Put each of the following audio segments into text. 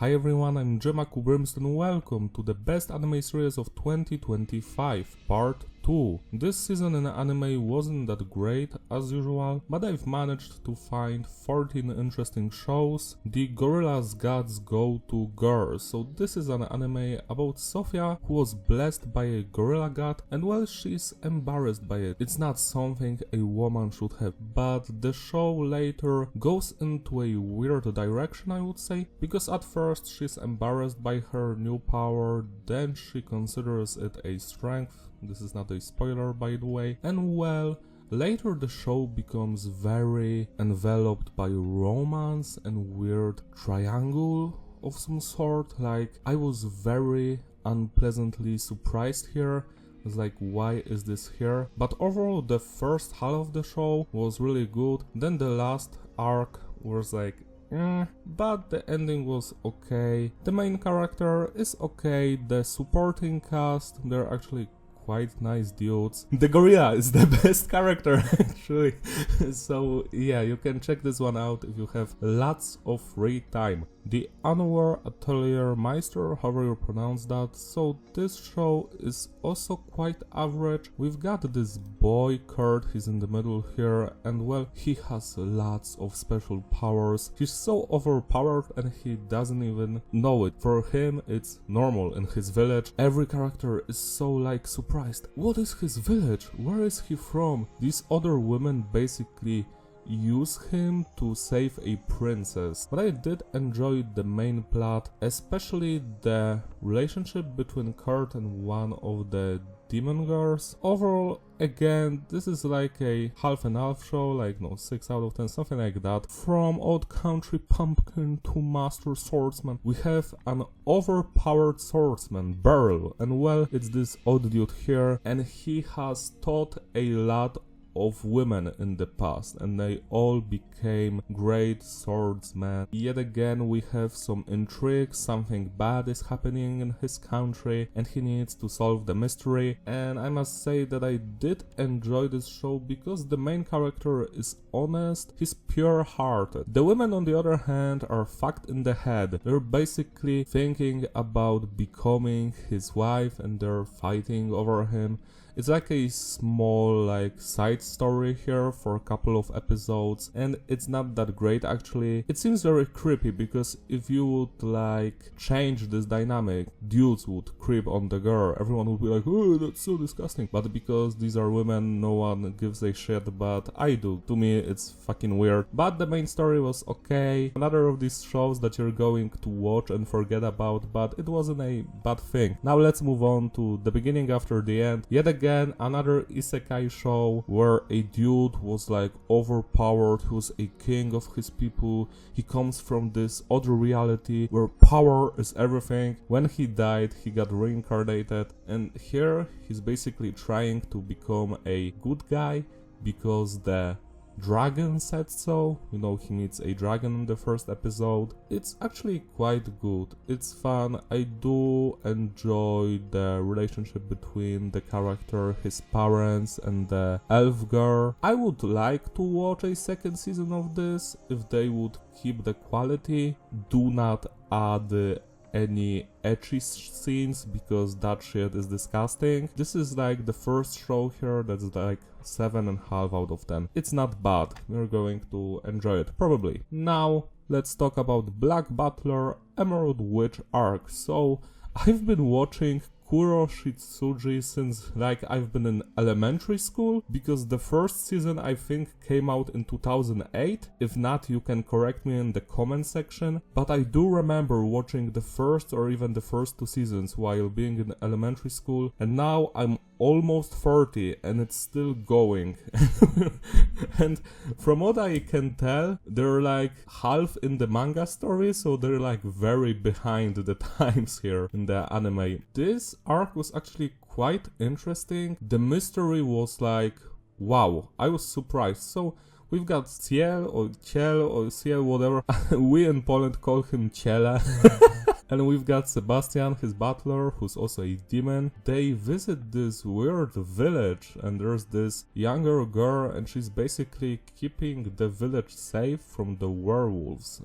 Hi everyone, I'm Jemaku Brimstone. Welcome to the best anime series of 2025, part 2. This season in anime wasn't that great as usual, but I've managed to find 14 interesting shows. The Gorilla's Gods Go to Girls. So this is an anime about Sophia, who was blessed by a gorilla god, and well, she's embarrassed by it. It's not something a woman should have, but the show later goes into a weird direction, I would say, because at first she's embarrassed by her new power, then she considers it a strength. This is not a spoiler, by the way. And well, later the show becomes very enveloped by romance and weird triangle of some sort. Like, I was very unpleasantly surprised here. I was like, why is this here? But overall, the first half of the show was really good. Then the last arc was like, but the ending was okay. The main character is okay. The supporting cast, they're actually quite nice dudes. The gorilla is the best character actually. So yeah, you can check this one out if you have lots of free time. The Unaware Atelier Meister, however you pronounce that. So this show is also quite average. We've got this boy Kurt, he's in the middle here, and well, he has lots of special powers. He's so overpowered and he doesn't even know it. For him, it's normal in his village. Every character is so like surprised. What is his village? Where is he from? These other women basically use him to save a princess. But I did enjoy the main plot, especially the relationship between Kurt and one of the demon girls. Overall, again, this is like a half and half show, like 6 out of 10, something like that. From old country pumpkin to master swordsman, we have an overpowered swordsman, Beryl, and well, it's this old dude here, and he has taught a lot of women in the past, and they all became great swordsmen. Yet again, we have some intrigue, something bad is happening in his country, and he needs to solve the mystery. And I must say that I did enjoy this show because the main character is honest, he's pure-hearted. The women, on the other hand, are fucked in the head. They're basically thinking about becoming his wife, and they're fighting over him. It's like a small side story here for a couple of episodes, and it's not that great actually. It seems very creepy because if you would change this dynamic, dudes would creep on the girl, everyone would be like, oh, that's so disgusting. But because these are women, no one gives a shit, but I do. To me, it's fucking weird. But the main story was okay. Another of these shows that you're going to watch and forget about, but it wasn't a bad thing. Now let's move on to the beginning after the end. Yet again, another isekai show where a dude was overpowered, he was a king of his people. He comes from this other reality where power is everything. When he died, he got reincarnated, and here he's basically trying to become a good guy because the dragon said so. He meets a dragon in the first episode. It's actually quite good. It's fun. I do enjoy the relationship between the character, his parents, and the elf girl. I would like to watch a second season of this if they would keep the quality. Do not add any ecchi scenes because that shit is disgusting. This is the first show here that's 7.5 out of 10. It's not bad. We're going to enjoy it, probably. Now, let's talk about Black Butler Emerald Witch arc. So, I've been watching Kuro Shitsuji since I've been in elementary school, because the first season I think came out in 2008. If not, you can correct me in the comment section, but I do remember watching the first or even the first 2 seasons while being in elementary school, and now I'm almost 30 and it's still going. And from what I can tell, they're half in the manga story, so they're very behind the times here in the anime. This arc was actually quite interesting. The mystery was wow, I was surprised. So we've got Ciel or Ciel or Ciel, whatever. We in Poland call him Ciela. And we've got Sebastian, his butler, who's also a demon. They visit this weird village, and there's this younger girl, and she's basically keeping the village safe from the werewolves.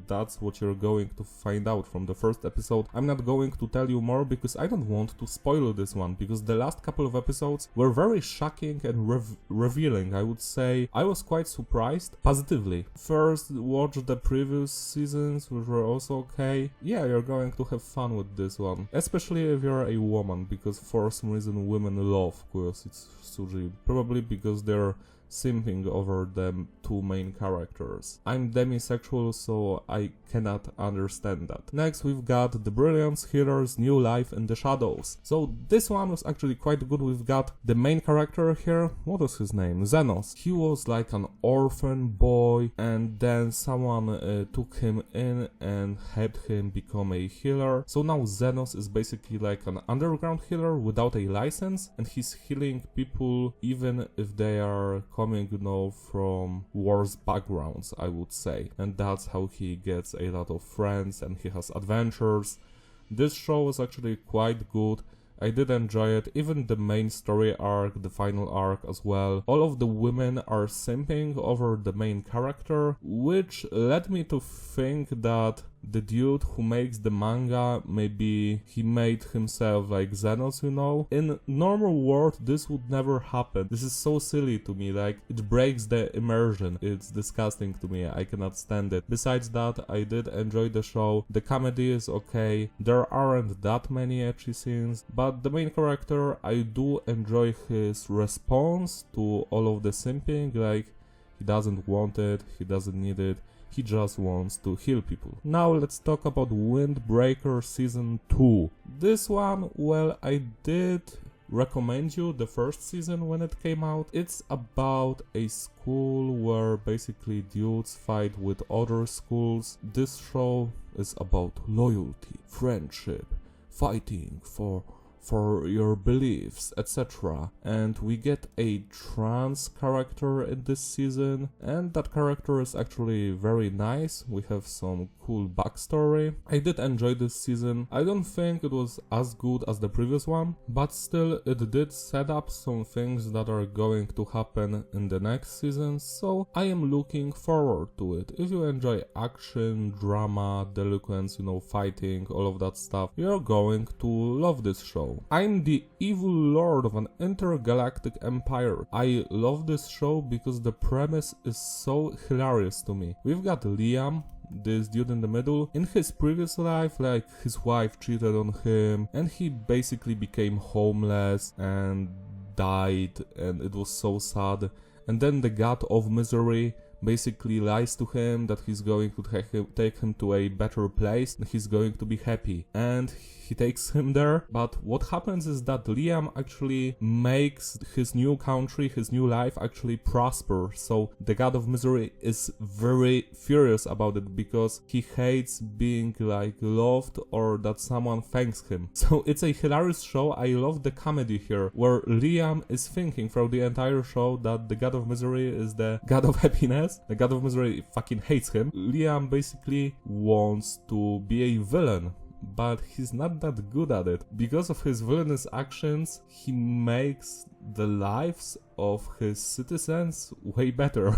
that's what you're going to find out from the first episode. I'm not going to tell you more because I don't want to spoil this one, because the last couple of episodes were very shocking and revealing. I would say I was quite surprised positively. First, watch the previous seasons, which were also okay. Yeah, you're going to have fun with this one, especially if you're a woman, because for some reason women love Kurositsuji, probably because they're simping over the two main characters. I'm demisexual, so I cannot understand that. Next, we've got the Brilliance Healer's New Life in the Shadows. So this one was actually quite good. We've got the main character here. What was his name? Zenos. He was like an orphan boy, and then someone took him in and helped him become a healer. So now Zenos is basically like an underground healer without a license, and he's healing people even if they are coming, you know, from worse backgrounds, I would say. And that's how he gets a lot of friends and he has adventures. This show is actually quite good. I did enjoy it, even the main story arc, the final arc as well. All of the women are simping over the main character, which led me to think that the dude who makes the manga, maybe he made himself like Zenos, you know? In normal world, this would never happen. This is so silly to me, like, it breaks the immersion. It's disgusting to me, I cannot stand it. Besides that, I did enjoy the show. The comedy is okay. There aren't that many ecchi scenes, but the main character, I do enjoy his response to all of the simping, like, he doesn't want it, he doesn't need it. He just wants to heal people. Now let's talk about Windbreaker Season 2. This one, well, I did recommend you the first season when it came out. It's about a school where basically dudes fight with other schools. This show is about loyalty, friendship, fighting for your beliefs, etc. And we get a trans character in this season, and that character is actually very nice. We have some cool backstory. I did enjoy this season. I don't think it was as good as the previous one, but still it did set up some things that are going to happen in the next season, so I am looking forward to it. If you enjoy action, drama, delinquents, you know, fighting, all of that stuff, you're going to love this show. I'm the evil lord of an intergalactic empire. I love this show because the premise is so hilarious to me. We've got Liam, this dude in the middle. In his previous life, like, his wife cheated on him and he basically became homeless and died, and it was so sad. And then the god of misery basically lies to him that he's going to take him to a better place and he's going to be happy, and he takes him there. But what happens is that Liam actually makes his new country, his new life actually prosper. So the god of misery is very furious about it because he hates being like loved or that someone thanks him. So it's a hilarious show. I love the comedy here, where Liam is thinking throughout the entire show that the god of misery is the god of happiness. The god of misery fucking hates him. Liam basically wants to be a villain, but he's not that good at it. Because of his villainous actions, he makes the lives of his citizens way better.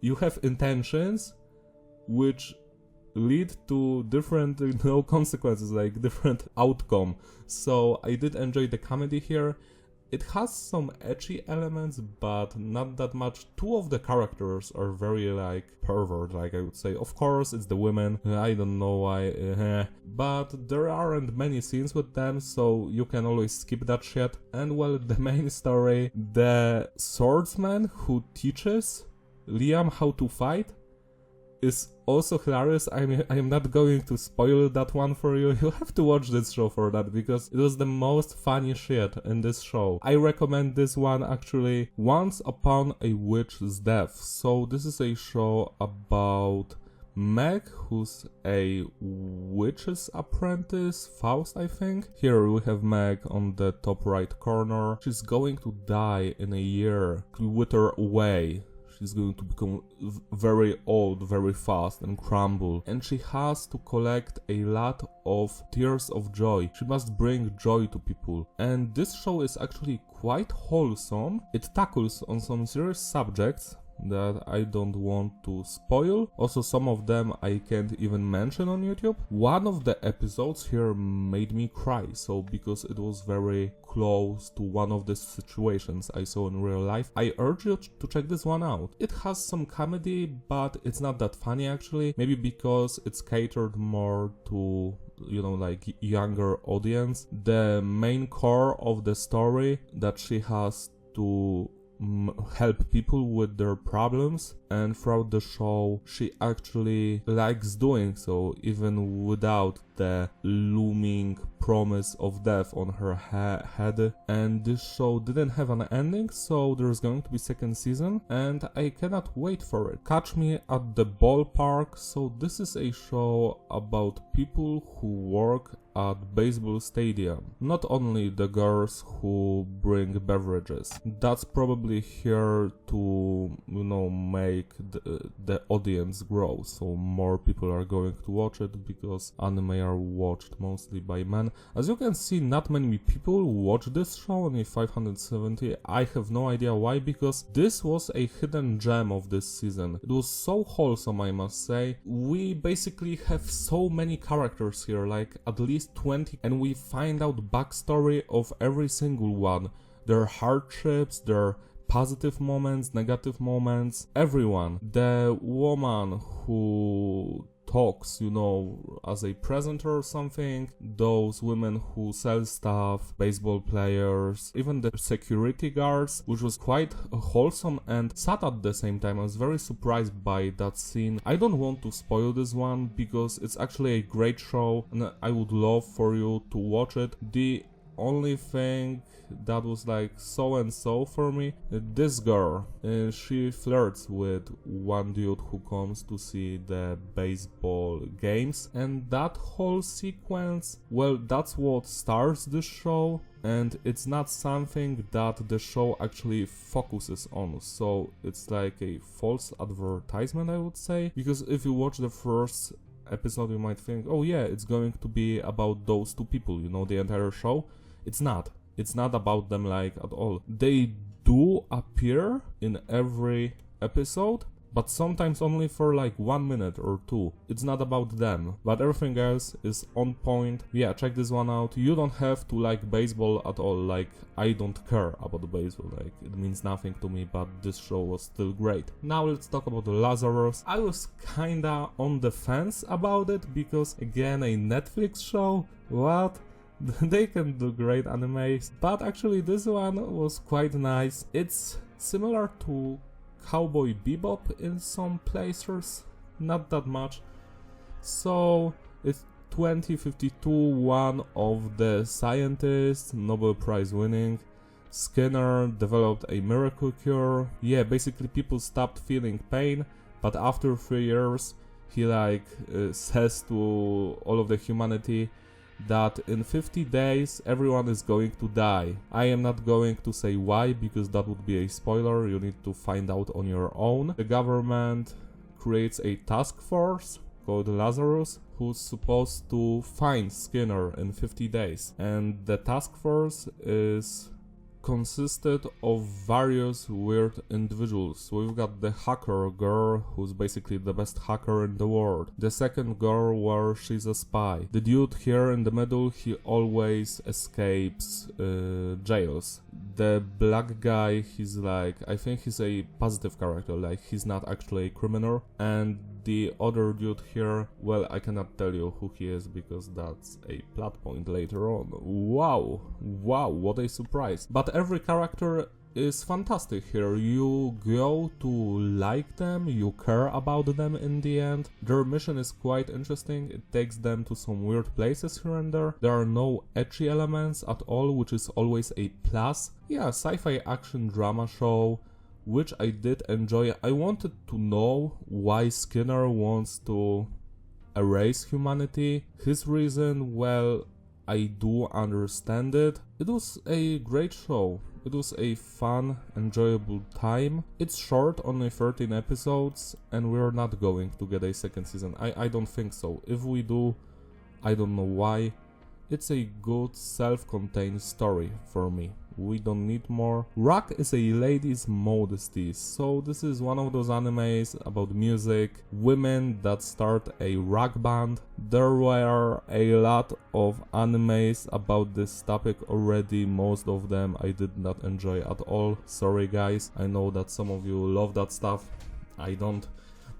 You have intentions which lead to different, you know, consequences, like different outcome. So I did enjoy the comedy here. It has some ecchi elements, but not that much. Two of the characters are very, like, pervert, like I would say. Of course, it's the women. I don't know why. But there aren't many scenes with them, so you can always skip that shit. And, well, the main story, the swordsman who teaches Liam how to fight is also hilarious. I am not going to spoil that one for you. You have to watch this show for that, because it was the most funny shit in this show. I recommend this one actually. Once Upon a Witch's Death. So this is a show about Meg, who's a witch's apprentice, Faust, I think. Here we have Meg on the top right corner. She's going to die in a year. To wither away. She's going to become very old very fast and crumble, and she has to collect a lot of tears of joy. She must bring joy to people, and this show is actually quite wholesome. It tackles on some serious subjects, that I don't want to spoil. Also, some of them I can't even mention on YouTube. One of the episodes here made me cry, so because it was very close to one of the situations I saw in real life. I urge you to check this one out. It has some comedy, but it's not that funny actually. Maybe because it's catered more to, you know, like younger audience. The main core of the story that she has to help people with their problems, and throughout the show she actually likes doing so even without the looming promise of death on her head. And this show didn't have an ending, so there's going to be second season and I cannot wait for it. Catch me at the Ballpark. So this is a show about people who work at baseball stadium, not only the girls who bring beverages. That's probably here to, you know, make the audience grow, so more people are going to watch it because anime are watched mostly by men. As you can see, not many people watch this show, only 570. I have no idea why, because this was a hidden gem of this season. It was so wholesome, I must say. We basically have so many characters here, like at least 20, and we find out backstory of every single one, their hardships, their positive moments, negative moments, everyone. The woman who talks, you know, as a presenter or something, those women who sell stuff, baseball players, even the security guards, which was quite wholesome and sad at the same time. I was very surprised by that scene. I don't want to spoil this one because it's actually a great show and I would love for you to watch it. The only thing that was like so and so for me, this girl, she flirts with one dude who comes to see the baseball games, and that whole sequence, well, that's what starts the show, and it's not something that the show actually focuses on, so it's like a false advertisement, I would say, because if you watch the first episode you might think, oh yeah, it's going to be about those two people, you know, the entire show. It's not. It's not about them like at all. They do appear in every episode, but sometimes only for like 1 minute or two. It's not about them, but everything else is on point. Yeah, check this one out. You don't have to like baseball at all. Like, I don't care about baseball. Like, it means nothing to me, but this show was still great. Now let's talk about Lazarus. I was kinda on the fence about it because, again, a Netflix show? What? They can do great animes, but actually this one was quite nice. It's similar to Cowboy Bebop in some places, not that much. So it's 2052, one of the scientists, Nobel Prize winning, Skinner, developed a miracle cure. Yeah, basically people stopped feeling pain, but after 3 years he says to all of the humanity that in 50 days everyone is going to die. I am not going to say why because that would be a spoiler, you need to find out on your own. The government creates a task force called Lazarus who's supposed to find Skinner in 50 days, and the task force is consisted of various weird individuals. We've got the hacker girl, who's basically the best hacker in the world. The second girl, where she's a spy. The dude here in the middle, he always escapes jails. The black guy, he's like, I think he's a positive character, like he's not actually a criminal. And the other dude here, well, I cannot tell you who he is because that's a plot point later on. Wow, what a surprise. But every character is fantastic here. You go to like them, you care about them in the end. Their mission is quite interesting, it takes them to some weird places here and there. There are no ecchi elements at all, which is always a plus. Yeah, sci-fi action drama show, which I did enjoy. I wanted to know why Skinner wants to erase humanity. His reason, well, I do understand it. It was a great show. It was a fun, enjoyable time. It's short, only 13 episodes, and we're not going to get a second season. I don't think so. If we do, I don't know why. It's a good self-contained story for me. we don't need more. Rock is a lady's modesty, so this is one of those animes about music, women that start a rock band. There were a lot of animes about this topic already, most of them I did not enjoy at all. Sorry guys, I know that some of you love that stuff, I don't.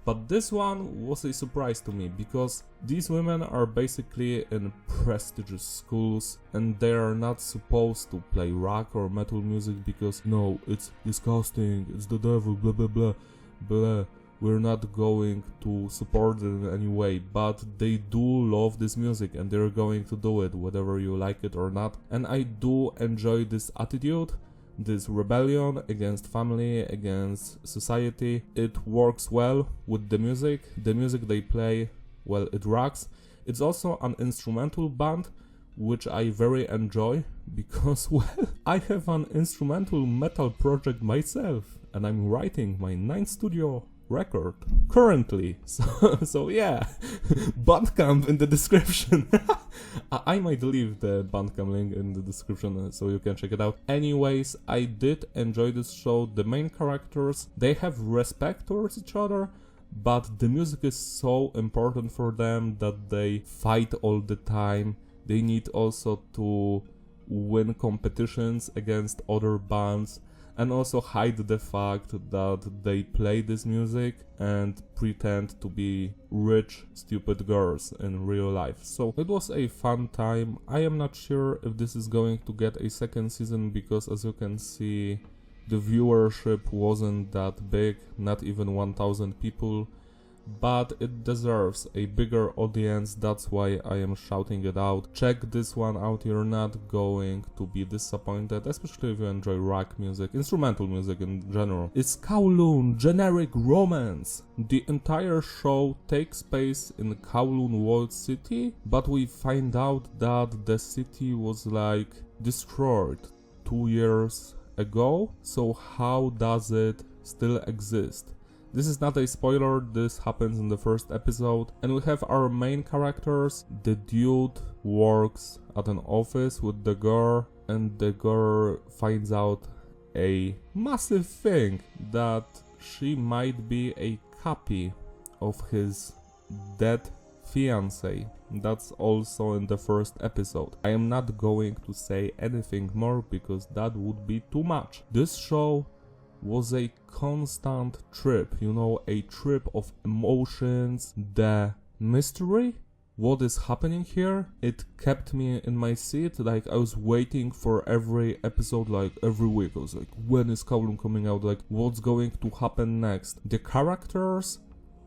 But this one was a surprise to me, because these women are basically in prestigious schools and they are not supposed to play rock or metal music because no, it's disgusting, it's the devil, blah blah blah blah. We're not going to support it in any way, but they do love this music and they're going to do it whether you like it or not. And I do enjoy this attitude, this rebellion against family, against society. It works well with the music they play, well, it rocks. It's also an instrumental band, which I very enjoy, because, well, I have an instrumental metal project myself, and I'm writing my 9th studio record currently, so yeah. Bandcamp in the description. I might leave the Bandcamp link in the description so you can check it out. Anyways, I did enjoy this show. The main characters, they have respect towards each other, but the music is so important for them that they fight all the time. They need also to win competitions against other bands, and also hide the fact that they play this music and pretend to be rich, stupid girls in real life. So it was a fun time. I am not sure if this is going to get a second season, because as you can see, the viewership wasn't that big, not even 1,000 people. But it deserves a bigger audience, that's why I am shouting it out. Check this one out, you're not going to be disappointed, especially if you enjoy rock music, instrumental music in general. It's Kowloon, generic romance. The entire show takes place in Kowloon World City, but we find out that the city was like destroyed 2 years ago, so how does it still exist? This is not a spoiler, this happens in the first episode, and we have our main characters. The dude works at an office with the girl, and the girl finds out a massive thing, that she might be a copy of his dead fiancé. That's also in the first episode. I am not going to say anything more because that would be too much. This show was a constant trip, you know, a trip of emotions, the mystery, what is happening here. It kept me in my seat, like I was waiting for every episode, like every week. I was like, when is Kowloon coming out, like what's going to happen next? The characters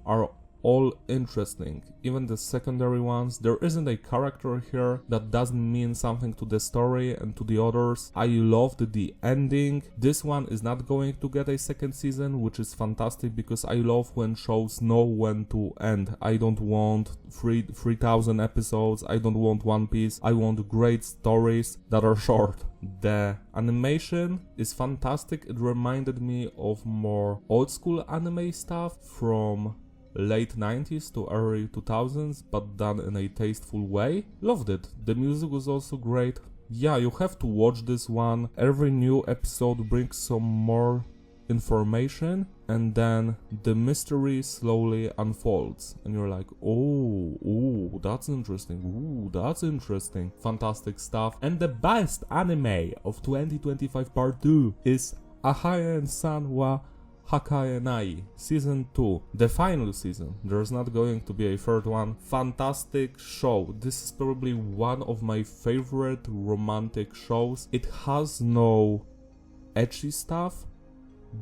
are all interesting, even the secondary ones. There isn't a character here that doesn't mean something to the story and to the others. I loved the ending. This one is not going to get a second season, which is fantastic, because I love when shows know when to end. I don't want 3,000 episodes, I don't want One Piece, I want great stories that are short. The animation is fantastic. It reminded me of more old school anime stuff from late 90s to early 2000s, but done in a tasteful way. Loved it. The music was also great. Yeah, you have to watch this one. Every new episode brings some more information, and then the mystery slowly unfolds and you're like, oh, that's interesting, that's interesting. Fantastic stuff. And the best anime of 2025 part 2 is Aharen-san wa Hakarenai Season 2, the final season. There's not going to be a third one. Fantastic show. This is probably one of my favorite romantic shows. It has no ecchi stuff.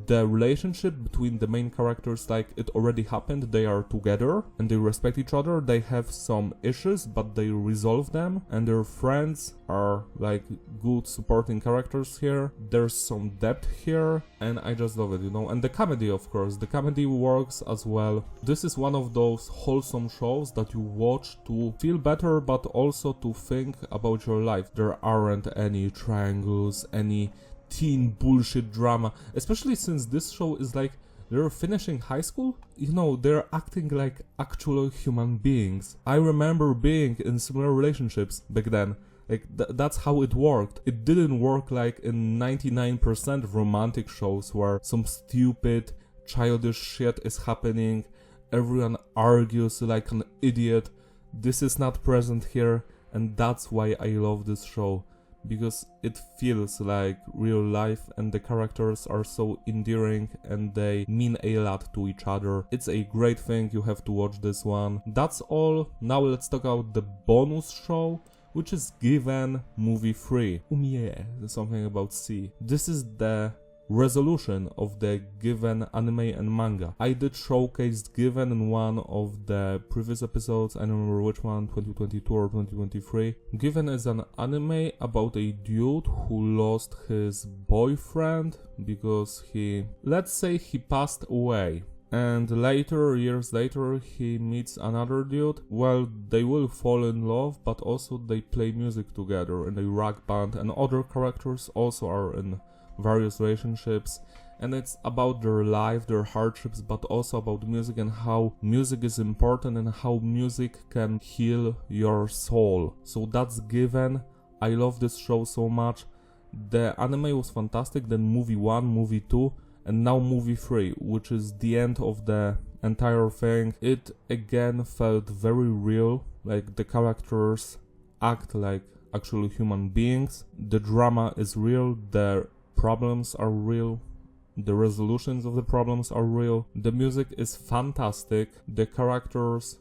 The relationship between the main characters, like, it already happened. They are together and they respect each other. They have some issues, but they resolve them, and their friends are like good supporting characters here. There's some depth here, and I just love it, you know. And the comedy, of course, the comedy works as well. This is one of those wholesome shows that you watch to feel better, but also to think about your life. There aren't any triangles, any teen bullshit drama, especially since this show is like they're finishing high school, you know, they're acting like actual human beings. I remember being in similar relationships back then. Like, that's how it worked. It didn't work like in 99% of romantic shows where some stupid, childish shit is happening, everyone argues like an idiot. This is not present here, and that's why I love this show. Because it feels like real life and the characters are so endearing and they mean a lot to each other. It's a great thing, you have to watch this one. That's all. Now let's talk about the bonus show, which is Given Movie 3. Something about C. This is the resolution of the Given anime and manga. I did showcase Given in one of the previous episodes, I don't remember which one, 2022 or 2023. Given is an anime about a dude who lost his boyfriend because let's say he passed away. And later, years later, he meets another dude. Well, they will fall in love, but also they play music together in a rock band, and other characters also are in various relationships, and it's about their life, their hardships, but also about music and how music is important and how music can heal your soul. So that's Given. I love this show so much. The anime was fantastic, then movie 1, movie 2, and now movie 3, which is the end of the entire thing. It again felt very real, like the characters act like actual human beings. The drama is real, the problems are real, the resolutions of the problems are real, the music is fantastic, the characters,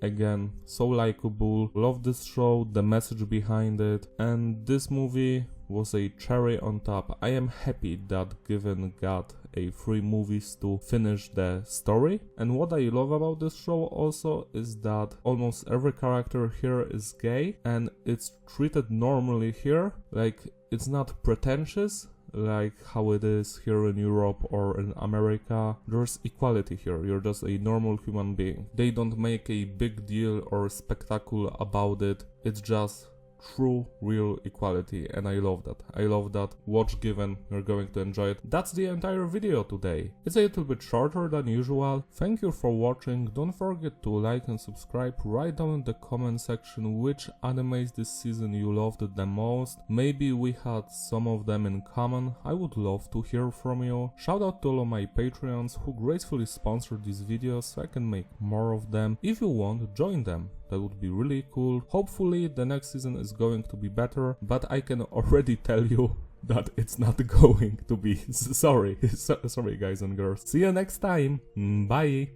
again, so likable. Love this show, the message behind it, and this movie was a cherry on top. I am happy that Given got a 3 movies to finish the story. And what I love about this show also is that almost every character here is gay, and it's treated normally here. Like, it's not pretentious like how it is here in Europe or in America. There's equality here, you're just a normal human being. They don't make a big deal or spectacle about it, it's just true, real equality, and I love that. I love that. Watch Given, you're going to enjoy it. That's the entire video today. It's a little bit shorter than usual. Thank you for watching. Don't forget to like and subscribe. Write down in the comment section which animes this season you loved the most. Maybe we had some of them in common. I would love to hear from you. Shout out to all of my Patreons who gracefully sponsored these videos so I can make more of them. If you want, join them. That would be really cool. Hopefully the next season is going to be better, but I can already tell you that it's not going to be. Sorry guys and girls. See you next time. Bye.